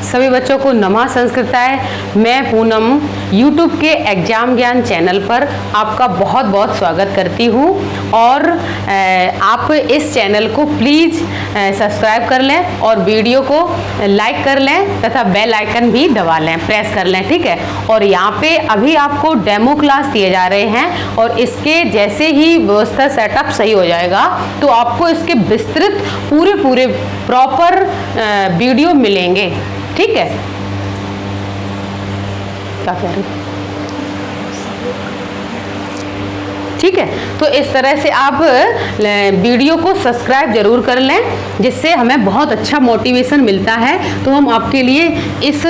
सभी बच्चों को नमः संस्कृताय। मैं पूनम YouTube के एग्जाम ज्ञान चैनल पर आपका बहुत बहुत स्वागत करती हूँ और आप इस चैनल को प्लीज़ सब्सक्राइब कर लें और वीडियो को लाइक कर लें तथा बेल आइकन भी दबा लें, प्रेस कर लें, ठीक है। और यहाँ पे अभी आपको डेमो क्लास दिए जा रहे हैं और इसके जैसे ही व्यवस्था सेटअप सही हो जाएगा तो आपको इसके विस्तृत पूरे प्रॉपर वीडियो मिलेंगे, ठीक है। क्या कह रही, ठीक है। तो इस तरह से आप वीडियो को सब्सक्राइब जरूर कर लें जिससे हमें बहुत अच्छा मोटिवेशन मिलता है। तो हम आपके लिए इस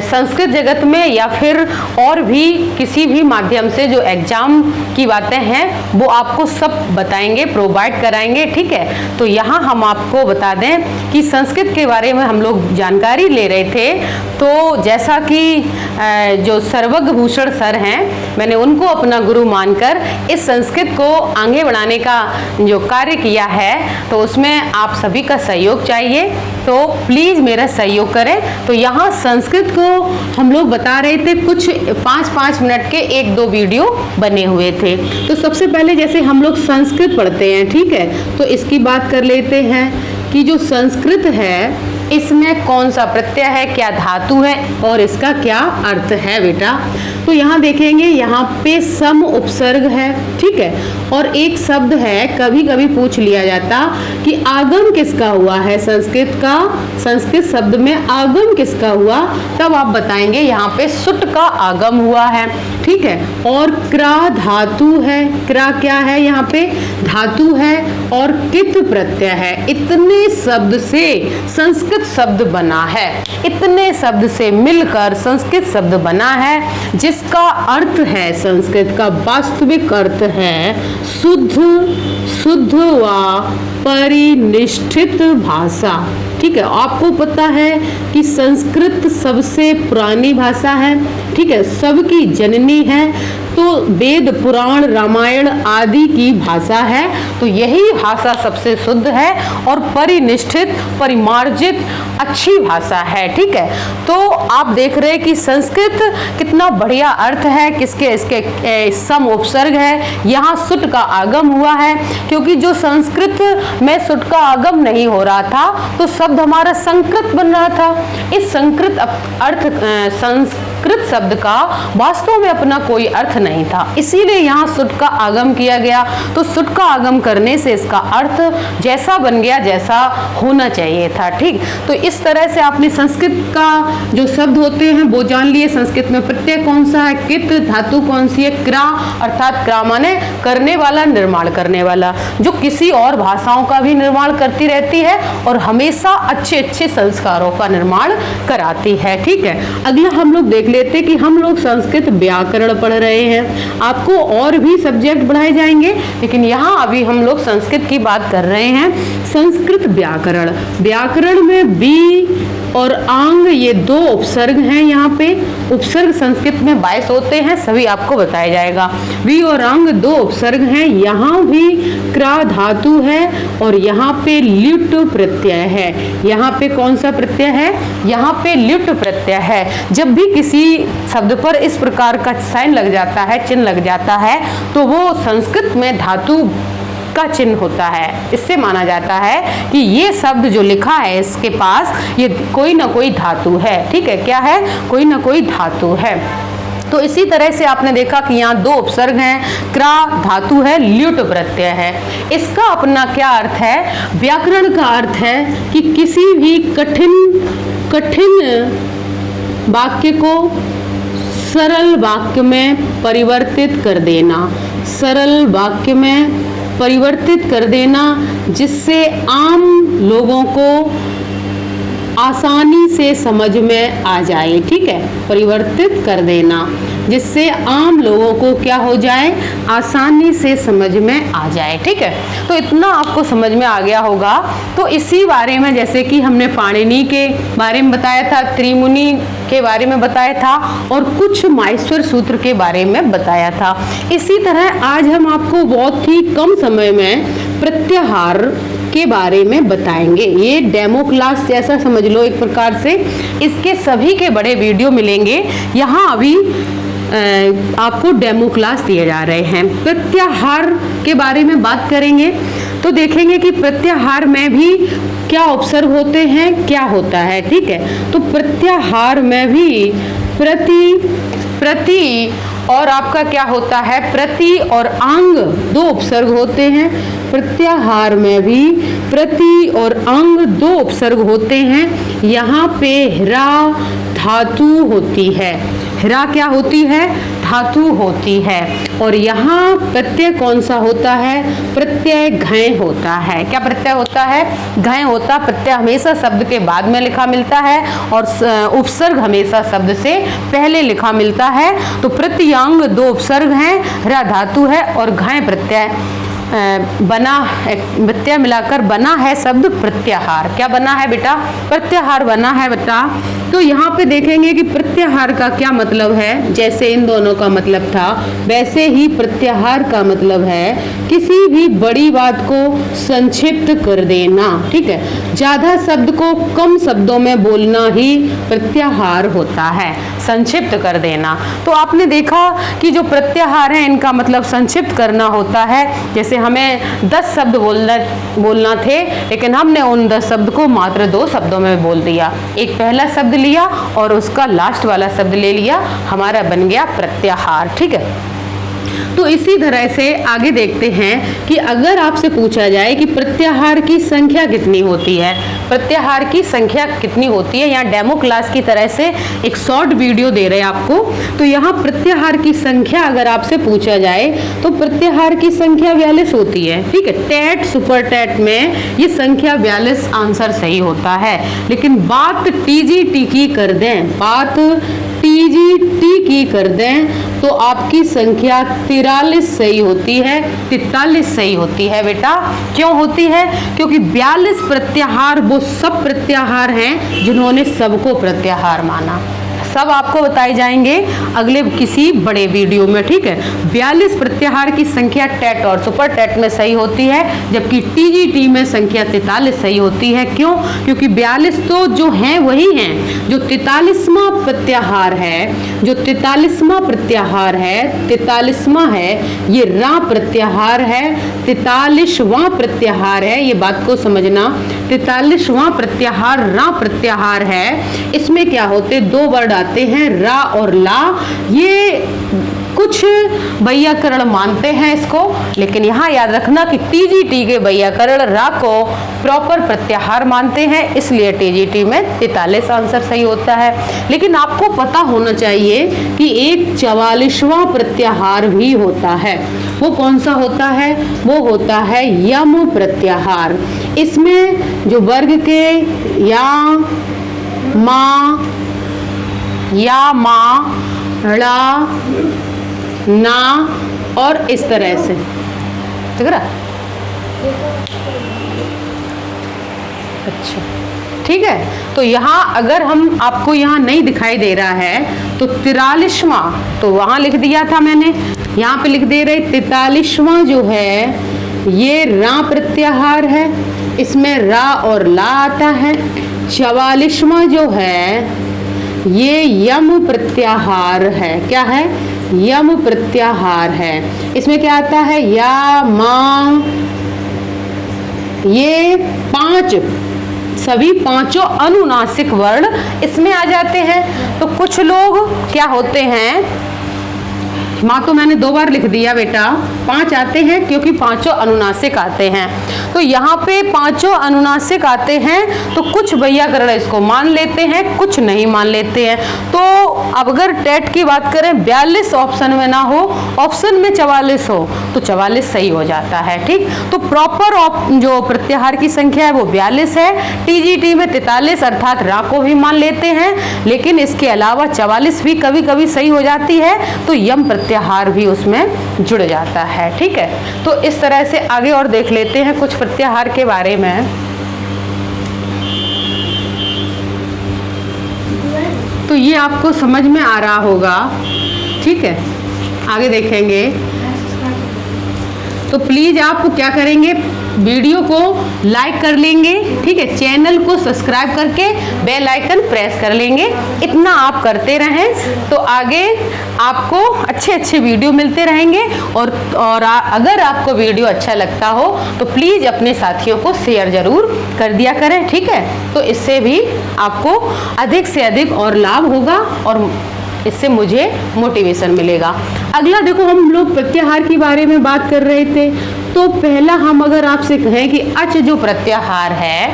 संस्कृत जगत में या फिर और भी किसी भी माध्यम से जो एग्जाम की बातें हैं वो आपको सब बताएंगे, प्रोवाइड कराएंगे, ठीक है। तो यहाँ हम आपको बता दें कि संस्कृत के बारे में हम लोग जानकारी ले रहे थे। तो जैसा कि जो सर्वज्ञ भूषण सर हैं, मैंने उनको अपना गुरु मानकर इस संस्कृत को आगे बढ़ाने का जो कार्य किया है तो उसमें आप सभी का सहयोग चाहिए। तो प्लीज़ मेरा सहयोग करें। तो यहाँ संस्कृत को हम लोग बता रहे थे, कुछ 5-5 मिनट के 1-2 वीडियो बने हुए थे। तो सबसे पहले जैसे हम लोग संस्कृत पढ़ते हैं, ठीक है, तो इसकी बात कर लेते हैं कि जो संस्कृत है इसमें कौन सा प्रत्यय है, क्या धातु है और इसका क्या अर्थ है बेटा। तो यहाँ देखेंगे, यहाँ पे सम उपसर्ग है, ठीक है, और एक शब्द है, कभी कभी पूछ लिया जाता कि आगम किसका हुआ है संस्कृत का, संस्कृत शब्द में आगम किसका हुआ, तब आप बताएंगे यहाँ पे सुट का आगम हुआ है, ठीक है। और क्रा धातु है, क्रा क्या है, यहाँ पे धातु है और कित प्रत्यय है। इतने शब्द से संस्कृत शब्द बना है, इतने शब्द से मिलकर संस्कृत शब्द बना है जिसका अर्थ है, संस्कृत का वास्तविक अर्थ है शुद्ध व परिनिष्ठित भाषा, ठीक है। आपको पता है कि संस्कृत सबसे पुरानी भाषा है, ठीक है, सबकी जननी है। तो वेद पुराण रामायण आदि की भाषा है, तो यही भाषा सबसे शुद्ध है और परिनिष्ठित परिमार्जित अच्छी भाषा है, ठीक है। तो आप देख रहे हैं कि संस्कृत कितना बढ़िया अर्थ है, किसके इसके सम उपसर्ग है, यहाँ सुट का आगम हुआ है, क्योंकि जो संस्कृत में सुट का आगम नहीं हो रहा था तो शब्द हमारा संस्कृत बन रहा था। इस संस्कृत अर्थ संस्कृत शब्द का वास्तव में अपना कोई अर्थ नहीं था, इसीलिए यहाँ सुट का आगम किया गया। तो सुट का आगम करने से इसका अर्थ जैसा बन गया जैसा होना चाहिए था, ठीक। तो इस तरह से आपने संस्कृत का जो शब्द होते हैं वो जान लिए। संस्कृत में प्रत्यय कौन सा है, कित, धातु कौन सी है, क्रा, अर्थात क्रा माने करने वाला, निर्माण करने वाला, जो किसी और भाषाओं का भी निर्माण करती रहती है और हमेशा अच्छे संस्कारों का निर्माण कराती है, ठीक है। अगला हम लोग देख लेते कि हम लोग संस्कृत व्याकरण पढ़ रहे हैं। आपको और भी सब्जेक्ट पढ़ाए जाएंगे लेकिन यहाँ अभी हम लोग संस्कृत की बात कर रहे हैं। संस्कृत व्याकरण, व्याकरण में बी और आंग ये 2 उपसर्ग हैं। यहाँ पे उपसर्ग संस्कृत में 22 होते हैं, सभी आपको बताया जाएगा। वी और आंग 2 उपसर्ग हैं। यहाँ भी क्रा धातु है और यहाँ पे ल्युट प्रत्यय है। यहाँ पे कौन सा प्रत्यय है, यहाँ पे ल्युट प्रत्यय है। जब भी किसी शब्द पर इस प्रकार का साइन लग जाता है, चिन्ह लग जाता है, तो वो संस्कृत में धातु का चिन्ह होता है। इससे माना जाता है कि ये शब्द जो लिखा है इसके पास ये कोई ना कोई धातु है, ठीक है। क्या है, कोई ना कोई धातु है। तो इसी तरह से आपने देखा कि यहाँ 2 उपसर्ग हैं, क्रा धातु है, ल्युट प्रत्यय है। इसका अपना क्या अर्थ है, व्याकरण का अर्थ है कि किसी भी कठिन वाक्य को सरल वाक्य में परिवर्तित कर देना, सरल वाक्य में परिवर्तित कर देना जिससे आम लोगों को आसानी से समझ में आ जाए, ठीक है, परिवर्तित कर देना जिससे आम लोगों को क्या हो जाए, आसानी से समझ में आ जाए, ठीक है। तो इतना आपको समझ में आ गया होगा। तो इसी बारे में जैसे कि हमने पाणिनि के बारे में बताया था, त्रिमुनि के बारे में बताया था और कुछ माहेश्वर सूत्र के बारे में बताया था। इसी तरह आज हम आपको बहुत ही कम समय में प्रत्याहार के बारे में बताएंगे। ये डेमो क्लास जैसा समझ लो एक प्रकार से। इसके सभी के बड़े वीडियो मिलेंगे। यहाँ अभी आपको डेमो क्लास दिए जा रहे हैं। प्रत्याहार के बारे में बात करेंगे तो देखेंगे कि प्रत्याहार में भी क्या उपसर्ग होते हैं, क्या होता है। ठीक है, तो प्रत्याहार में भी प्रति और आपका क्या होता है, प्रति और अंग दो उपसर्ग होते हैं। प्रत्याहार में भी प्रति और अंग दो उपसर्ग होते हैं। यहाँ पे ह्रा धातु होती है। ह्रा क्या होती है, धातु होती है। और यहाँ प्रत्यय कौन सा होता है, प्रत्यय घय होता है। क्या प्रत्यय होता है, घय होता। प्रत्यय हमेशा शब्द के बाद में लिखा मिलता है और उपसर्ग हमेशा शब्द से पहले लिखा मिलता है। तो प्रत्यंग दो उपसर्ग हैं, ह्रा धातु है और घय प्रत्यय बना, प्रत्यय मिलाकर बना है शब्द प्रत्याहार। क्या बना है बेटा, प्रत्याहार बना है बेटा। तो यहाँ पे देखेंगे कि प्रत्याहार का क्या मतलब है। जैसे इन दोनों का मतलब था, वैसे ही प्रत्याहार का मतलब है किसी भी बड़ी बात को संक्षिप्त कर देना। ठीक है, ज्यादा शब्द को कम शब्दों में बोलना ही प्रत्याहार होता है, संक्षिप्त कर देना। तो आपने देखा कि जो प्रत्याहार है इनका मतलब संक्षिप्त करना होता है। जैसे हमें 10 शब्द बोलना थे, लेकिन हमने उन 10 शब्द को मात्र 2 शब्दों में बोल दिया। एक पहला शब्द लिया और उसका लास्ट वाला शब्द ले लिया, हमारा बन गया प्रत्याहार। ठीक है, तो इसी तरह से आगे देखते हैं कि अगर आपसे पूछा जाए कि प्रत्याहार की संख्या कितनी होती है, प्रत्याहार की संख्या कितनी होती है, यहाँ डेमो क्लास की तरह से एक शॉर्ट वीडियो दे रहे हैं आपको। तो यहाँ प्रत्याहार की संख्या अगर आपसे पूछा जाए तो प्रत्याहार की संख्या 42 होती है। ठीक है, टेट सुपर टेट में ये संख्या 42 आंसर सही होता है। लेकिन बात टीजीटी की कर दें, बात टीजीटी की कर दें तो आपकी संख्या 43 सही होती है, 43 सही होती है बेटा। क्यों होती है, क्योंकि 42 प्रत्याहार वो सब प्रत्याहार हैं जिन्होंने सबको प्रत्याहार माना। सब आपको बताए जाएंगे अगले किसी बड़े वीडियो में। ठीक है, 42 प्रत्याहार की संख्या टेट और सुपर टेट में सही होती है, जबकि टीजीटी में संख्या 43 सही होती है। क्यों, क्योंकि 42 तो जो हैं वही हैं। जो 43वां प्रत्याहार है, जो 43वां प्रत्याहार है, 43वां है, ये रा प्रत्याहार है, 43वां प्रत्याहार है। ये बात को समझना, 43वां प्रत्याहार रा प्रत्याहार है। इसमें क्या होते, 2 वर्ड आते हैं, रा और ला। ये कुछ वैयाकरण मानते हैं इसको, लेकिन यहाँ याद रखना कि टीजीटी के वैयाकरण रा को प्रॉपर प्रत्याहार मानते हैं, इसलिए टीजीटी में 43 आंसर सही होता है। लेकिन आपको पता होना चाहिए कि एक 44वां प्रत्याहार भी होता है। वो कौन सा होता है, वो होता है यम प्रत्याहार। इसमें जो वर्ग के या मा, ड़ा, ना और इस तरह से, ठीक है। अच्छा, ठीक है। तो यहाँ अगर हम आपको यहाँ नहीं दिखाई दे रहा है तो 43वां तो वहां लिख दिया था मैंने, यहाँ पे लिख दे रहे 43वां जो है ये रा प्रत्याहार है, इसमें रा और ला आता है। 44वां जो है ये यम प्रत्याहार है। क्या है, यम प्रत्याहार है। इसमें क्या आता है, या, मा, ये 5 सभी 5 अनुनासिक वर्ण इसमें आ जाते हैं। तो कुछ लोग क्या होते हैं, माँ तो मैंने 2 बार लिख दिया बेटा, 5 आते हैं क्योंकि 5 अनुनासिक आते हैं। तो यहाँ पे 5 अनुनासिक आते हैं तो कुछ वैयाकरण इसको मान लेते हैं, कुछ नहीं मान लेते हैं। तो अब अगर टेट की बात करें 42 ऑप्शन में ना हो, ऑप्शन में 44 हो तो 44 सही हो जाता है। ठीक, तो प्रॉपर जो प्रत्याहार की संख्या है वो 42 है। टीजीटी में 43 अर्थात रा को भी मान लेते हैं, लेकिन इसके अलावा 44 भी कभी कभी सही हो जाती है, तो यम प्रत्याहार भी उसमें जुड़ जाता है। ठीक है, तो इस तरह से आगे और देख लेते हैं कुछ प्रत्याहार के बारे में। तो ये आपको समझ में आ रहा होगा। ठीक है, आगे देखेंगे। तो प्लीज आप क्या करेंगे, वीडियो को लाइक कर लेंगे, ठीक है, चैनल को सब्सक्राइब करके बेल आइकन प्रेस कर लेंगे। इतना आप करते रहें तो आगे आपको अच्छे अच्छे वीडियो मिलते रहेंगे। और अगर आपको वीडियो अच्छा लगता हो तो प्लीज़ अपने साथियों को शेयर जरूर कर दिया करें, ठीक है। तो इससे भी आपको अधिक से अधिक और लाभ होगा और इससे मुझे मोटिवेशन मिलेगा। अगला देखो, हम लोग प्रत्याहार के बारे में बात कर रहे थे। तो पहला हम अगर आपसे कहें कि अच जो प्रत्याहार है,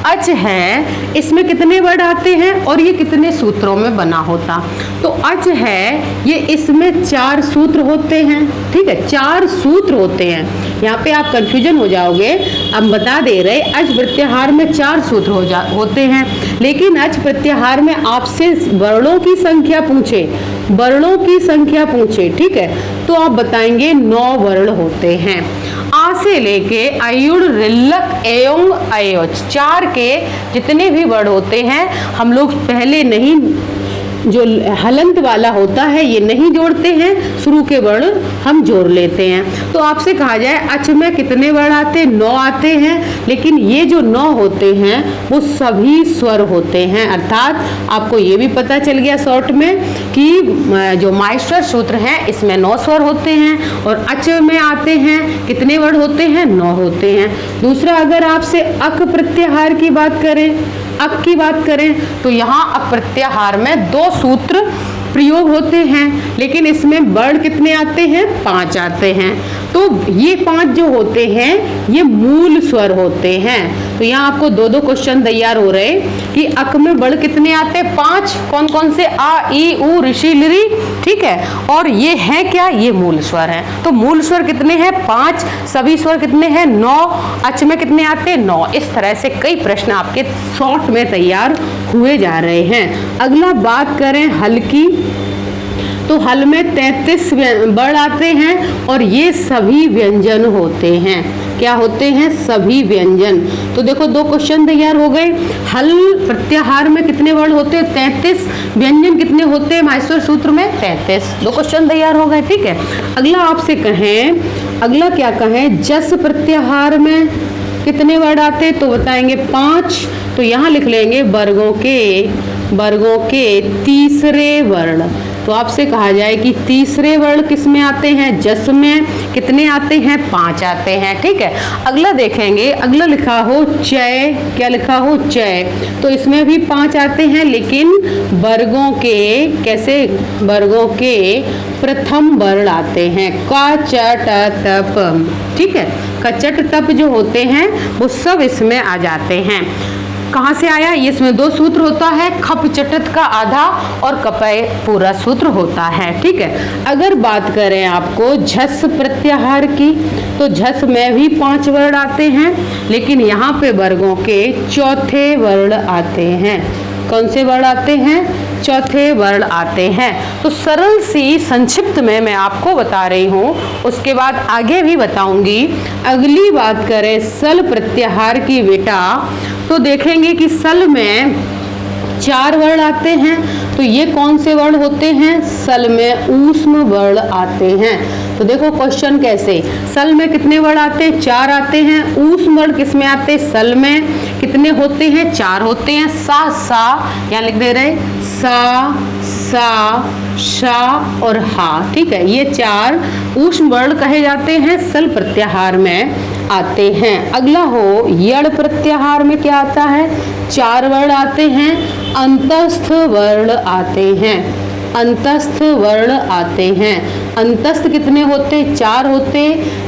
अच है, इसमें कितने वर्ड आते हैं और ये कितने सूत्रों में बना होता। तो अच है, ये इसमें 4 सूत्र होते हैं, ठीक है, 4 सूत्र होते हैं। यहाँ पे आप कंफ्यूजन हो जाओगे, हम बता दे रहे अच प्रत्याहार में 4 सूत्र होते हैं। लेकिन अच प्रत्याहार में आपसे वर्णों की संख्या पूछे, वर्णों की संख्या पूछे, ठीक है, तो आप बताएंगे 9 वर्ण होते हैं। आ से लेके अयुड़ रिल्लक एयोंग अयोच 4 के जितने भी वर्ड होते हैं हम लोग पहले नहीं, जो हलंत वाला होता है ये नहीं जोड़ते हैं, शुरू के वर्ण हम जोड़ लेते हैं। तो आपसे कहा जाए अच में कितने वर्ण आते हैं? 9 आते हैं। लेकिन ये जो 9 होते हैं वो सभी स्वर होते हैं, अर्थात आपको ये भी पता चल गया शॉर्ट में कि जो माइस्टर सूत्र हैं इसमें 9 स्वर होते हैं और अच में आते हैं कितने वर्ण होते हैं? 9 होते हैं। दूसरा, अगर आपसे अक प्रत्याहार की बात करें, अक की बात करें तो यहाँ अक प्रत्याहार में 2 सूत्र प्रयोग होते हैं, लेकिन इसमें वर्ण कितने आते हैं? 5 आते हैं। तो ये 5 जो होते हैं ये मूल स्वर होते हैं। तो यहाँ आपको 2-2 क्वेश्चन तैयार हो रहे कि अक में वर्ण कितने आते हैं? 5। कौन कौन से? आ, ई, उ, ऋषि, लिरि, ठीक है। और ये है क्या? ये मूल स्वर हैं। तो मूल स्वर कितने हैं? 5। सभी स्वर कितने हैं? 9। अच में कितने आते हैं? 9। इस तरह से कई प्रश्न आपके शॉर्ट में तैयार हुए जा रहे हैं। अगला बात करें हल की, तो हल में 33 वर्ण आते हैं और ये सभी व्यंजन होते हैं। क्या होते हैं? सभी व्यंजन। तो देखो 2 क्वेश्चन तैयार हो गए। हल प्रत्याहार में कितने वर्ण होते हैं? 33। व्यंजन कितने होते हैं माहेश्वर सूत्र में? 33। 2 क्वेश्चन तैयार हो गए, ठीक है। अगला आपसे कहें, अगला क्या कहें, जस प्रत्याहार में कितने वर्ण आते हैं? तो बताएंगे 5। तो यहाँ लिख लेंगे वर्गों के तीसरे वर्ण। तो आपसे कहा जाए कि तीसरे वर्ण किस में आते हैं? जस में। कितने आते हैं? 5 आते हैं, ठीक है। अगला देखेंगे, अगला लिखा हो चय, क्या लिखा हो? चय। तो इसमें भी 5 आते हैं, लेकिन वर्गों के, कैसे? वर्गों के प्रथम वर्ण आते हैं। क, च, ट, तप, ठीक है। कचट तप जो होते हैं वो सब इसमें आ जाते हैं। कहाँ से आया? ये इसमें 2 सूत्र होता है, खप चटत का आधा और कपय पूरा सूत्र होता है, ठीक है। अगर बात करें आपको झस प्रत्याहार की, तो झस में भी 5 वर्ण आते हैं, लेकिन यहाँ पे वर्गों के चौथे वर्ण आते हैं। कौन से वर्ण आते हैं? चौथे वर्ण आते हैं। तो सरल सी संक्षिप्त में मैं आपको बता रही हूँ, उसके बाद आगे भी बताऊंगी। अगली बात करें सल प्रत्याहार की बेटा, तो देखेंगे कि सल में 4 वर्ण आते हैं। तो ये कौन से वर्ण होते हैं? सल में ऊष्म वर्ण आते हैं। तो देखो क्वेश्चन कैसे, सल में कितने वर्ण आते हैं? 4 आते हैं। ऊष्म वर्ण किस में आते हैं? सल में। कितने होते हैं? 4 होते हैं। सा, यहाँ लिख दे रहे, सा, शा और हा, ठीक है। ये 4 ऊष्म वर्ण कहे जाते हैं, सल प्रत्याहार में आते हैं। अगला हो यड़ प्रत्याहार में क्या आता है? 4 वर्ण आते हैं। अंतस्थ वर्ण आते हैं। अंतस्थ वर्ण आते हैं। अंतस्थ कितने होते? 4 होते।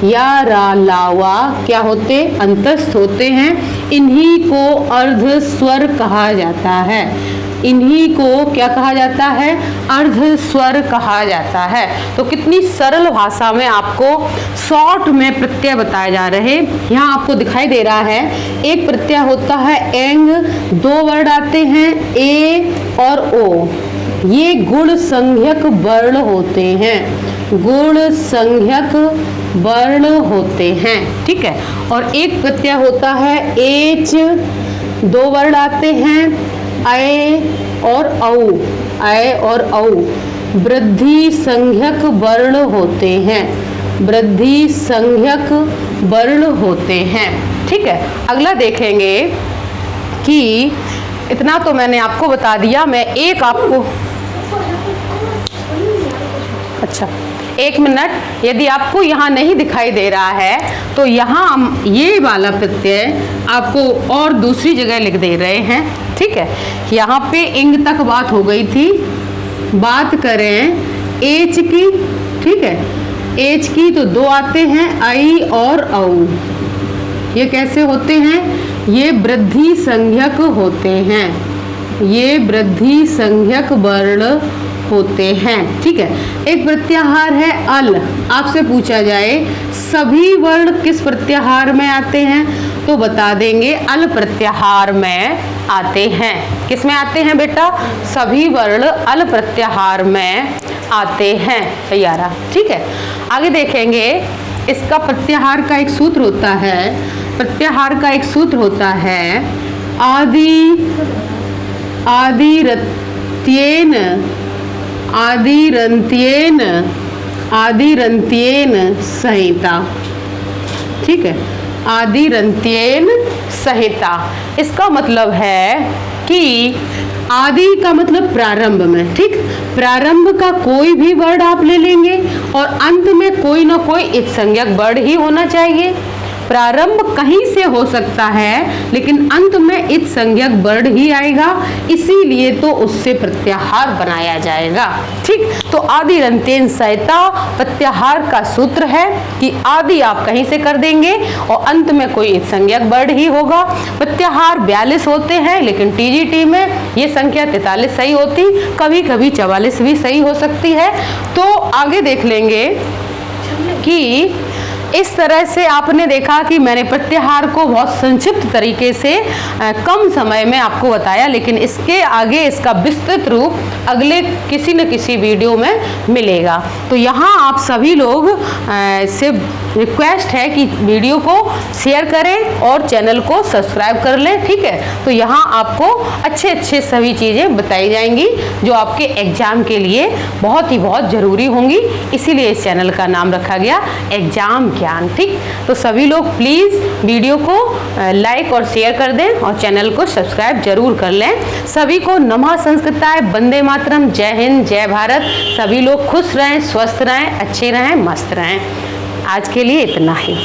या, रा, लावा क्या होते? अंतस्थ होते हैं। इन्हीं को अर्ध स्वर कहा जाता है। इन्हीं को क्या कहा जाता है? अर्ध स्वर कहा जाता है। तो कितनी सरल भाषा में आपको शॉर्ट में प्रत्यय बताए जा रहे। यहाँ आपको दिखाई दे रहा है एक प्रत्यय होता है एंग, 2 वर्ण आते हैं ए और ओ। ये गुण संज्ञक वर्ण होते हैं। गुण संज्ञक वर्ण होते हैं, ठीक है। और एक प्रत्यय होता है एच, 2 वर्ण आते हैं अय और औ। अय और औ वृद्धि संज्ञक वर्ण होते हैं। वृद्धि संज्ञक वर्ण होते हैं, ठीक है, अगला देखेंगे कि इतना तो मैंने आपको बता दिया। मैं एक आपको, अच्छा 1 मिनट, यदि आपको यहाँ नहीं दिखाई दे रहा है तो यहाँ हम ये वाला प्रत्यय आपको और दूसरी जगह लिख दे रहे हैं। ठीक है, यहाँ पे इंग तक बात हो गई थी। बात करें एच की, ठीक है, एच की तो 2 आते हैं, आई और औ। ये कैसे होते हैं? ये वृद्धि संज्ञक होते हैं, ये वृद्धि संज्ञक वर्ण होते हैं। ठीक है, एक प्रत्याहार है अल। आपसे पूछा जाए सभी वर्ण किस प्रत्याहार में आते हैं तो बता देंगे अल प्रत्याहार में आते हैं। किस में आते हैं बेटा? सभी वर्ण अल प्रत्याहार में आते हैं तैयारा। ठीक है, आगे देखेंगे इसका प्रत्याहार का एक सूत्र होता है, प्रत्याहार का एक सूत्र होता है आदिरत्येन संहिता। ठीक है, आदिरत्येन संहिता, इसका मतलब है कि आदि का मतलब प्रारंभ में, ठीक, प्रारंभ का कोई भी वर्ड आप ले लेंगे और अंत में कोई ना कोई इत्संज्ञक वर्ड ही होना चाहिए। प्रारंभ कहीं से हो सकता है लेकिन अंत में इत्संज्ञक वर्ड ही आएगा, इसीलिए तो उससे प्रत्याहार बनाया जाएगा। ठीक, तो आदिरत्येन संहिता प्रत्याहार का सूत्र है कि आदि आप कहीं से कर देंगे और अंत में कोई इत्संज्ञक वर्ड ही होगा। प्रत्याहार 42 होते हैं लेकिन टीजीटी में ये संख्या 43 सही होती, कभी कभी 44 भी सही हो सकती है। तो आगे देख लेंगे कि इस तरह से आपने देखा कि मैंने प्रत्याहार को बहुत संक्षिप्त तरीके से कम समय में आपको बताया, लेकिन इसके आगे इसका विस्तृत रूप अगले किसी न किसी वीडियो में मिलेगा। तो यहाँ आप सभी लोग से रिक्वेस्ट है कि वीडियो को शेयर करें और चैनल को सब्सक्राइब कर लें। ठीक है, तो यहाँ आपको अच्छे अच्छे सभी चीज़ें बताई जाएंगी जो आपके एग्जाम के लिए बहुत ही बहुत ज़रूरी होंगी, इसीलिए इस चैनल का नाम रखा गया एग्जाम ज्ञान। ठीक, तो सभी लोग प्लीज़ वीडियो को लाइक और शेयर कर दें और चैनल को सब्सक्राइब जरूर कर लें। सभी को नमः संस्कृताय, वंदे मातरम, जय हिंद, जय भारत। सभी लोग खुश रहें, स्वस्थ रहें, अच्छे रहें, मस्त रहें। आज के लिए इतना ही।